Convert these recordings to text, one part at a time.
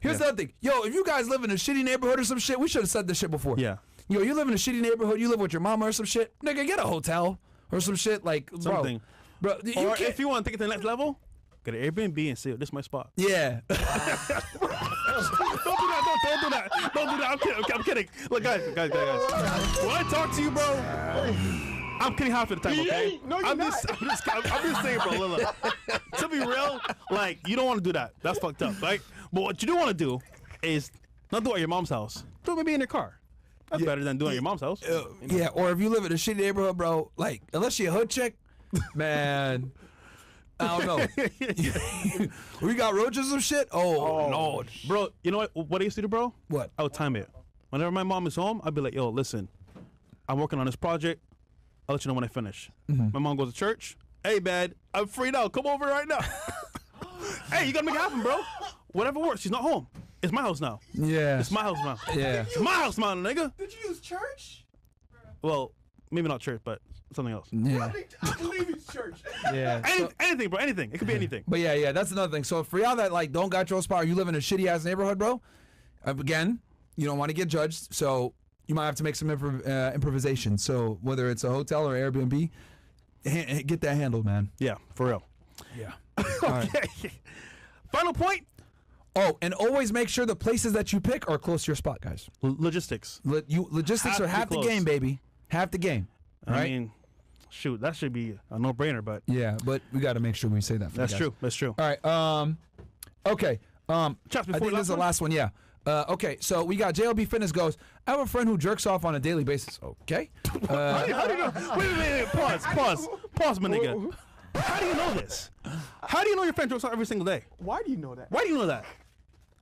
Here's the other thing. Yo, if you guys live in a shitty neighborhood or some shit, we should have said this shit before. Yeah. Yo, you live in a shitty neighborhood, you live with your mama or some shit, nigga, get a hotel or some shit. Like, Something. Bro, Or if you want to take it to the next level, get an Airbnb and say, this is my spot. Yeah. Don't do that. I'm kidding. Look, guys. When I talk to you, bro, I'm kidding half of the time, okay? No, you're I'm not. just saying, bro. Look. To be real, like, you don't want to do that. That's fucked up, right? But what you do want to do is not do it at your mom's house. Do it maybe in your car. That's better than doing it at your mom's house. Yeah, or if you live in a shitty neighborhood, bro, like, unless you're a hood chick, man, I don't know. We got roaches or shit? Oh, Lord. Bro, you know what I used to do, bro? What? I would time it. Whenever my mom is home, I'd be like, yo, listen, I'm working on this project. I'll let you know when I finish. My mom goes to church. Hey, man, I'm free now. Come over right now. Hey, you got to make it happen, bro. Whatever works. She's not home. It's my house now. Yeah. It's my house now. Yeah. It's my house now, nigga. Did you use church? Well, maybe not church, but something else. Yeah. I believe it's church. Yeah. Anything, bro. Anything. It could be anything. But yeah, that's another thing. So for y'all that like don't got your own spot, or you live in a shitty ass neighborhood, bro. Again, you don't want to get judged, so you might have to make some improvisation. So whether it's a hotel or Airbnb, get that handled, man. Yeah, for real. Yeah. Okay. Final point. Oh, and always make sure the places that you pick are close to your spot, guys. Logistics. Logistics Have are to be half the close. game, baby. Half the game. Right? I mean, shoot, that should be a no-brainer, but yeah, but we got to make sure we say that. For that's you guys. true. That's true. All right. Okay. Chaps, I before think this is the last one. Yeah. Okay. So we got JLB Fitness goes. I have a friend who jerks off on a daily basis. Okay. How do you know? Wait. Pause, my nigga. How do you know this? How do you know your friend jerks off every single day? Why do you know that? Why do you know that?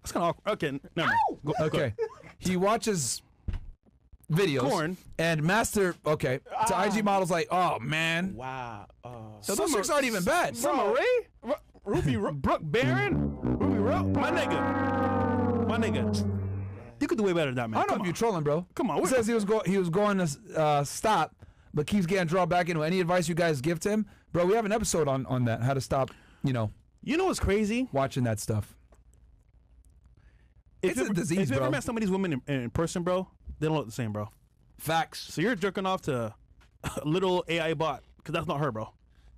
That's kind of awkward. Okay, never mind. Go. Okay. He watches videos. Corn. And master. Okay. To IG models like, oh man. Wow. So those chicks aren't even bad. Summer Rae? Ruby Brooke Barron? Ruby Rowe? My nigga. You could do way better than that, man. I don't know if you're trolling, bro. Come on. He says he was going to stop, but keeps getting drawn back into. Any advice you guys give to him, bro? We have an episode on that, how to stop. You know what's crazy? Watching that stuff. It's a disease, if you bro. ever met some of these women in person, bro, they don't look the same, bro. Facts. So you're jerking off to a little AI bot, because that's not her, bro.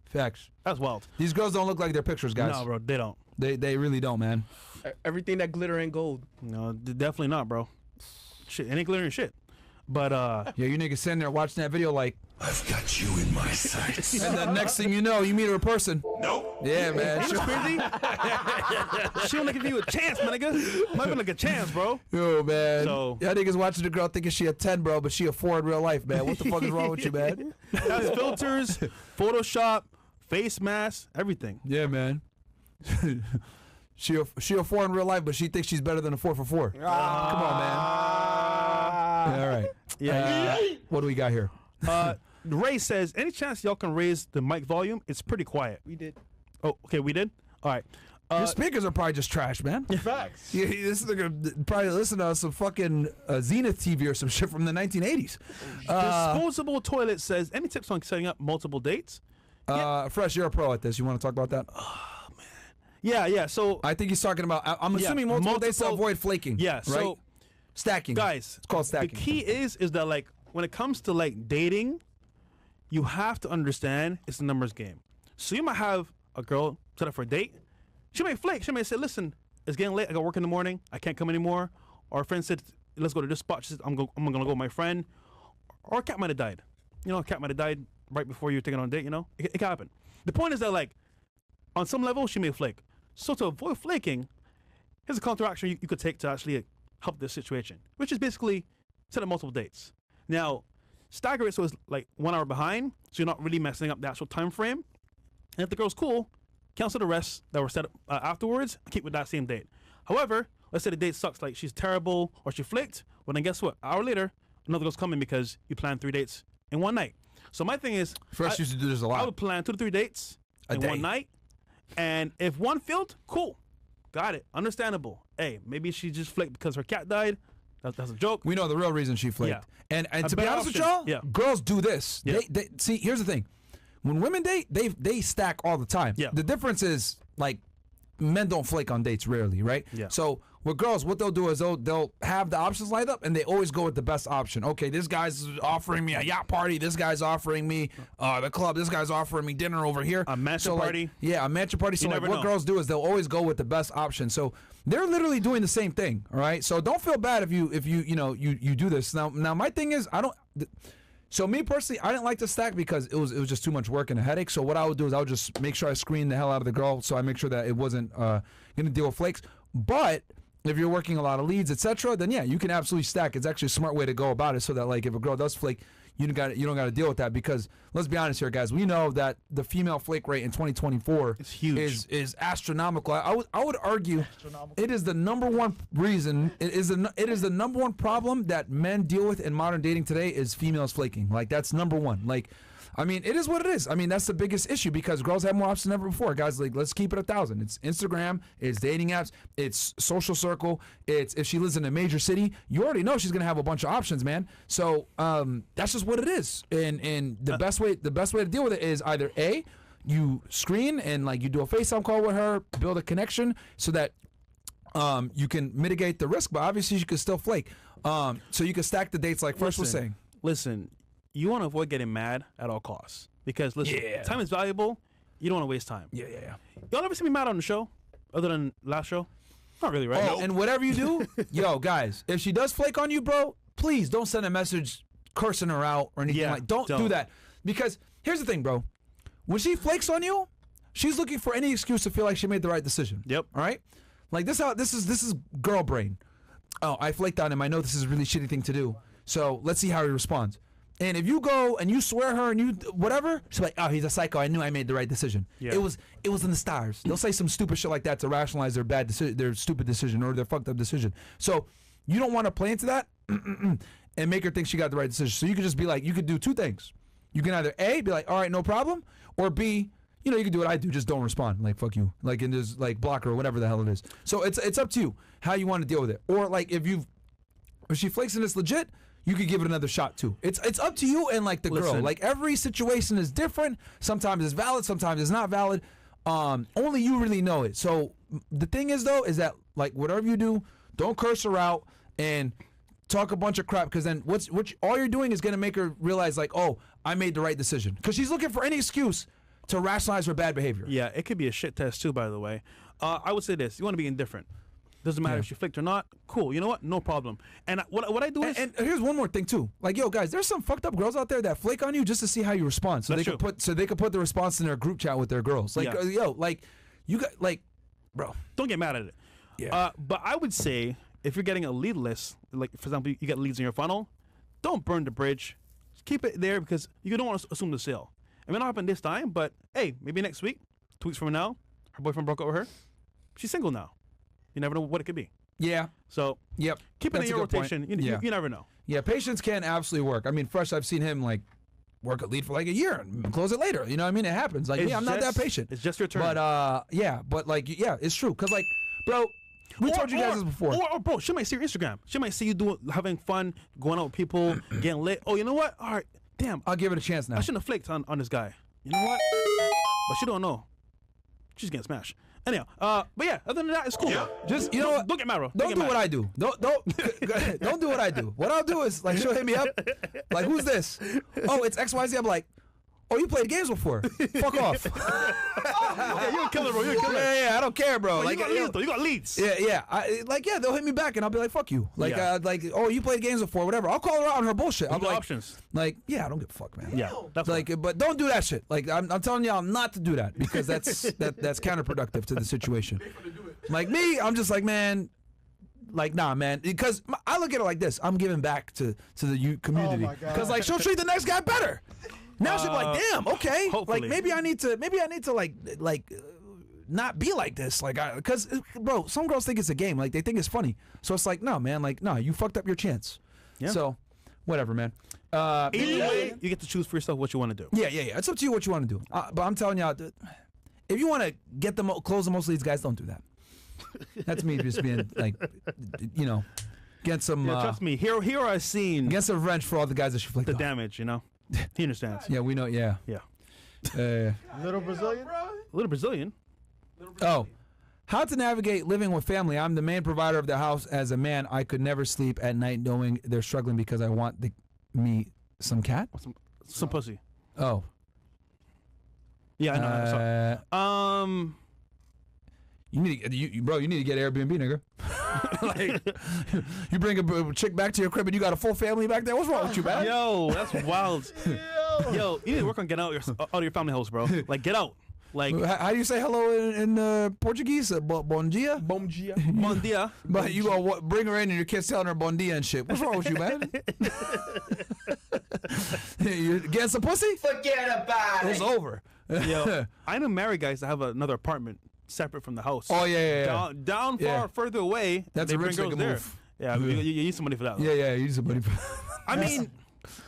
Facts. That's wild. These girls don't look like their pictures, guys. No, bro, they don't. They really don't, man. Everything that glitter ain't gold. No, definitely not, bro. Shit, it ain't glittering shit. But yeah, you niggas sitting there watching that video like, I've got you in my sights. and the next thing you know, you meet her in person. Nope. Yeah, man. she was crazy. She don't give you a chance, my nigga. Not even like a chance, bro. Yo, man. So y'all niggas watching the girl thinking she a 10, bro, but she a 4 in real life, man. What the fuck is wrong with you, man? Has filters, Photoshop, face mask, everything. Yeah, man. She a 4 in real life, but she thinks she's better than a 4 for 4. Come on, man. All right. Yeah. What do we got here? Ray says, any chance y'all can raise the mic volume? It's pretty quiet. We did. Oh, okay, we did? All right. Your speakers are probably just trash, man. Facts. Yeah, this nigga probably listen to some fucking Zenith TV or some shit from the 1980s. Disposable Toilet says, any tips on setting up multiple dates? Fresh, you're a pro at this. You want to talk about that? Oh, man. Yeah. So I think he's talking about, I'm assuming multiple dates to avoid flaking. Yeah, right? so stacking. guys, it's called stacking. The key is that, like, when it comes to, like, dating, you have to understand it's a numbers game. So you might have a girl set up for a date. She may flake. She may say, listen, it's getting late. I got work in the morning. I can't come anymore. Or a friend said, let's go to this spot. She said, I'm going to go with my friend. Or a cat might have died. You know, a cat might have died right before you were taking on a date, you know? It can happen. The point is that, like, on some level, she may flake. So to avoid flaking, here's a counteraction you could take to actually help this situation, which is basically set up multiple dates. Now, stagger it so it's like 1 hour behind, so you're not really messing up the actual time frame. And if the girl's cool, cancel the rest that were set up afterwards and keep with that same date. However, let's say the date sucks, like she's terrible or she flaked, well then guess what? An hour later, another girl's coming because you planned 3 dates in one night. So my thing is, Fresh used to do this a lot. I would plan 2 to 3 dates in day. one night. And if one failed, cool. Got it. Understandable. Hey, maybe she just flaked because her cat died. That's a joke. We know the real reason she flaked. Yeah. And to be better honest with option. y'all, Yeah. girls do this. Yeah. They see, here's the thing. When women date, they stack all the time. Yeah. The difference is, like, men don't flake on dates rarely, right? Yeah. So with girls, what they'll do is they'll have the options lined up, and they always go with the best option. Okay, this guy's offering me a yacht party. This guy's offering me the club. This guy's offering me dinner over here. A mansion party. Yeah, a mansion party. So like, never what know. girls do is they'll always go with the best option. So they're literally doing the same thing. All right. So don't feel bad if you do this. Now my thing is So me personally, I didn't like to stack because it was just too much work and a headache. So what I would do is I would just make sure I screen the hell out of the girl, so I make sure that it wasn't gonna deal with flakes. But if you're working a lot of leads, etc., then yeah, you can absolutely stack. It's actually a smart way to go about it, so that like if a girl does flake, you don't got to deal with that. Because let's be honest here, guys, we know that the female flake rate in 2024 It's huge. is astronomical. I would argue it is the number one reason. It is the number one problem that men deal with in modern dating today is females flaking. Like that's number one. Like, I mean, it is what it is. I mean, that's the biggest issue because girls have more options than ever before. Guys, like, let's keep it 1,000. It's Instagram, it's dating apps, it's social circle, it's if she lives in a major city, you already know she's gonna have a bunch of options, man. So that's just what it is. And the best way to deal with it is either A, you screen and like you do a FaceTime call with her, build a connection so that you can mitigate the risk, but obviously you can still flake. So you can stack the dates like First was saying. Listen, you want to avoid getting mad at all costs because listen, time is valuable. You don't want to waste time. Yeah. Y'all ever see me mad on the show, other than last show? Not really, right? Oh, and whatever you do, yo, guys, if she does flake on you, bro, please don't send a message cursing her out or anything like. Don't do that because here's the thing, bro. When she flakes on you, she's looking for any excuse to feel like she made the right decision. Yep. All right. Like this is girl brain. Oh, I flaked on him. I know this is a really shitty thing to do. So let's see how he responds. And if you go and you swear her and you whatever, she's like, oh, he's a psycho. I knew I made the right decision. Yeah. It was in the stars. They'll say some stupid shit like that to rationalize their bad decision, their stupid decision or their fucked up decision. So you don't want to play into that and make her think she got the right decision. So you could just be like, you could do two things. You can either A, be like, all right, no problem, or B, you can do what I do, just don't respond. Like fuck you. Like and just like block her or whatever the hell it is. So it's up to you how you want to deal with it. Or like if she flakes and it's legit, you could give it another shot too. It's up to you and like the girl. Like every situation is different. Sometimes it's valid, sometimes it's not valid. Only you really know it. So the thing is though, is that like whatever you do, don't curse her out and talk a bunch of crap because then what all you're doing is gonna make her realize like, oh, I made the right decision. Because she's looking for any excuse to rationalize her bad behavior. Yeah, it could be a shit test too, by the way. I would say this: you want to be indifferent. Doesn't matter if she flicked or not. Cool. You know what? No problem. And what I do is, and here's one more thing too. Like, yo, guys, there's some fucked up girls out there that flake on you just to see how you respond. So they could put the response in their group chat with their girls. Like, yo, like you got like, bro, don't get mad at it. Yeah. But I would say if you're getting a lead list, like for example, you get leads in your funnel, don't burn the bridge. Just keep it there because you don't want to assume the sale. It may not happen this time, but hey, maybe next week, 2 weeks from now, her boyfriend broke up with her. She's single now. You never know what it could be. Yeah. So yep. Keep it in your rotation. You never know. Yeah, patience can absolutely work. I mean, Fresh, I've seen him like work a lead for like a year and close it later. You know what I mean? It happens. Like, I'm not that patient. It's just your turn. But it's true. Cause like, bro, we told you guys this before. Or bro, she might see your Instagram. She might see you having fun, going out with people, getting lit. Oh, you know what? All right, damn. I'll give it a chance now. I shouldn't have flaked on this guy. You know what? But she don't know. She's getting smashed. Anyhow, but yeah, other than that, it's cool. Yeah. Just you know what? Don't get mad, bro. Don't do what I do. Don't don't do what I do. What I'll do is like she'll hit me up, like who's this? Oh, it's XYZ. I'm like, oh, you played games before? Fuck off. Yeah, you're a killer, bro. You're a killer. Yeah, I don't care, bro. Like, you got leads. Yeah. They'll hit me back and I'll be like, fuck you. Like, oh, you played games before, whatever. I'll call her out on her bullshit. I'm like, options. Like, yeah, I don't give a fuck, man. Yeah, that's like, fine. but don't do that shit. Like, I'm telling y'all not to do that because that's counterproductive to the situation. Like me, I'm just like, man. Like, nah, man, because I look at it like this. I'm giving back to the community because like she'll treat the next guy better. Now she'll be like, damn, okay. Hopefully. Like maybe I need to like not be like this. Like, because bro, some girls think it's a game. Like they think it's funny. So it's like, no, man. Like, no, you fucked up your chance. Yeah. So, whatever, man. Either way, you get to choose for yourself what you want to do. Yeah. It's up to you what you want to do. But I'm telling y'all, if you want to close the most leads, guys, don't do that. That's me just being like, get some. Trust me. Here I've seen. Get some revenge for all the guys that she flicked the off. damage. He understands. Yeah, we know. Yeah. Yeah. Little Brazilian? Little Brazilian. Oh, How to navigate living with family. I'm the main provider of the house. As a man, I could never sleep at night knowing they're struggling because I want me some cat. Some pussy. Oh. Yeah, I know. Sorry. You need to, you need to get Airbnb, nigga. Like, you bring a chick back to your crib and you got a full family back there. What's wrong with you, man? Yo, that's wild. Yo, you need to work on getting out of your family house, bro. Like, get out. Like, how do you say hello in Portuguese? Bon dia? Bom dia. bon dia. But you gonna bring her in and your kid's telling her bon dia and shit. What's wrong with you, man? You getting some pussy? Forget about It's it. over. Yo, I know married guys that have another apartment separate from the house. Oh, yeah. Down far, further away. That's they a bring rich girls nigga there. move. Yeah, you need somebody for that. Yeah, you need somebody. I mean,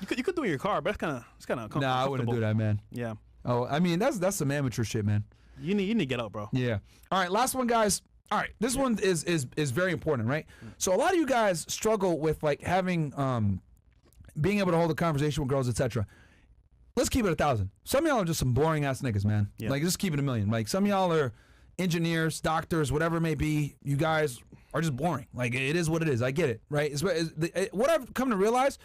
you could do it in your car, but it's kind of Nah, I wouldn't do that, man. Yeah, Oh, I mean, that's some amateur shit, man. you need to get out, bro. Yeah. All right, last one, guys. All right, this one is very important, right? So a lot of you guys struggle with like having being able to hold a conversation with girls, etc. Let's keep it 1,000. Some of y'all are just some boring ass niggas, man. Yeah. Like, just keep it 1,000,000. Like, some of y'all are engineers, doctors, whatever it may be. You guys are just boring. Like, it is what it is. I get it, right? What I've come to realize,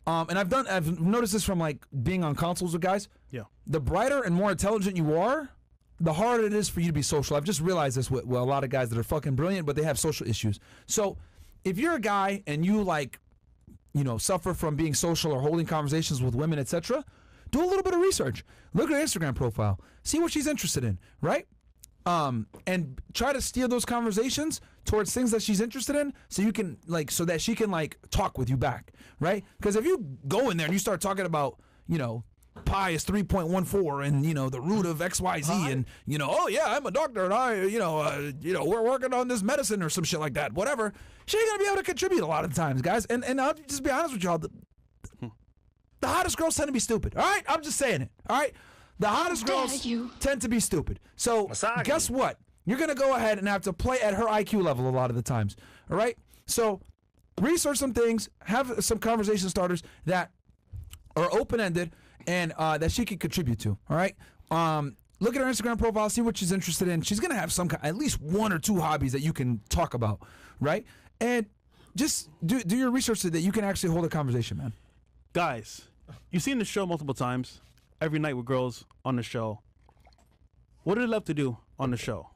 and I've noticed this from like being on consoles with guys. Yeah. The brighter and more intelligent you are, the harder it is for you to be social. I've just realized this with a lot of guys that are fucking brilliant, but they have social issues. So if you're a guy and you like, suffer from being social or holding conversations with women, etc., do a little bit of research. Look at her Instagram profile. See what she's interested in, right? And try to steer those conversations towards things that she's interested in, so you can so that she can talk with you back, right? Because if you go in there and you start talking about, pi is 3.14 and the root of XYZ and oh yeah, I'm a doctor and I we're working on this medicine or some shit like that, whatever, she ain't gonna be able to contribute a lot of the times, guys. And I'll just be honest with y'all, the hottest girls tend to be stupid. All right, I'm just saying it. All right, the hottest girls tend to be stupid. So guess what? You're gonna go ahead and have to play at her IQ level a lot of the times. All right, so research some things, have some conversation starters that are open-ended and that she can contribute to. All right. Look at her Instagram profile, see what she's interested in. She's gonna have at least one or two hobbies that you can talk about, right? And just do your research so that you can actually hold a conversation, man. Guys, you've seen the show multiple times. Every night with girls on the show. What do they love to do on the show?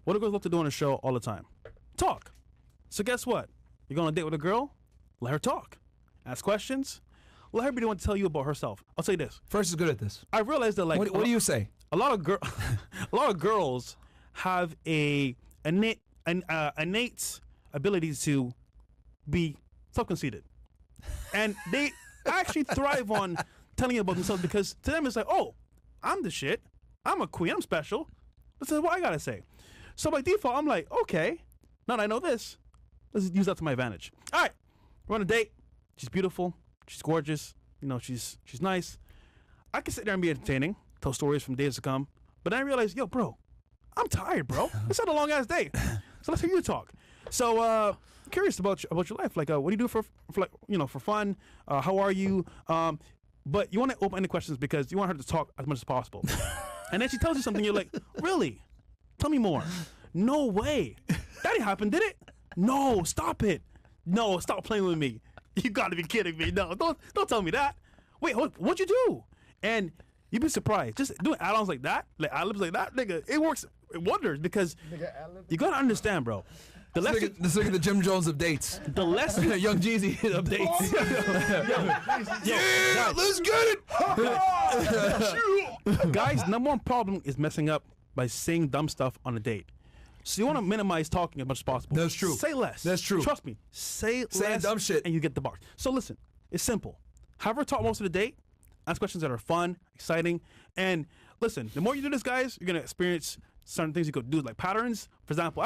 What do girls love to do on the show all the time? Talk. So guess what? You're going on a date with a girl? Let her talk. Ask questions. Let her be the one to tell you about herself. I'll say this. First is good at this. I realized that What do you say? a lot of girls have a innate ability to be self-conceited, and they actually thrive on telling you about themselves, because to them it's like, oh, I'm the shit, I'm a queen, I'm special. This is what I gotta say. So by default, I'm like, okay, now that I know this, let's use that to my advantage. All right, we're on a date. She's beautiful. She's gorgeous. She's nice. I can sit there and be entertaining, tell stories from days to come. But then I realized, yo, bro, I'm tired, bro. It's had a long ass day. So let's hear you talk. So I'm curious about your life. Like, what do you do for fun? How are you? But you want to open-ended questions because you want her to talk as much as possible. And then she tells you something. You're like, really? Tell me more. No way. That didn't happen, did it? No, stop it. No, stop playing with me. You gotta be kidding me. No, don't tell me that. Wait, what'd you do? And you'd be surprised. Just doing add-ons like that, like ad-libs like that, nigga, it works wonders, because you gotta understand, bro. The less Let's look at the Jim Jones of dates. the less Young Jeezy of dates. yeah, let's get it. guys, number one problem is messing up by saying dumb stuff on a date. So you want to minimize talking as much as possible. That's true. Say less. That's true. Trust me. Say less dumb shit. and you get the box. So listen, it's simple. Have her talk most of the date. Ask questions that are fun, exciting, and listen. The more you do this, guys, you're gonna experience certain things you could do, like patterns. For example,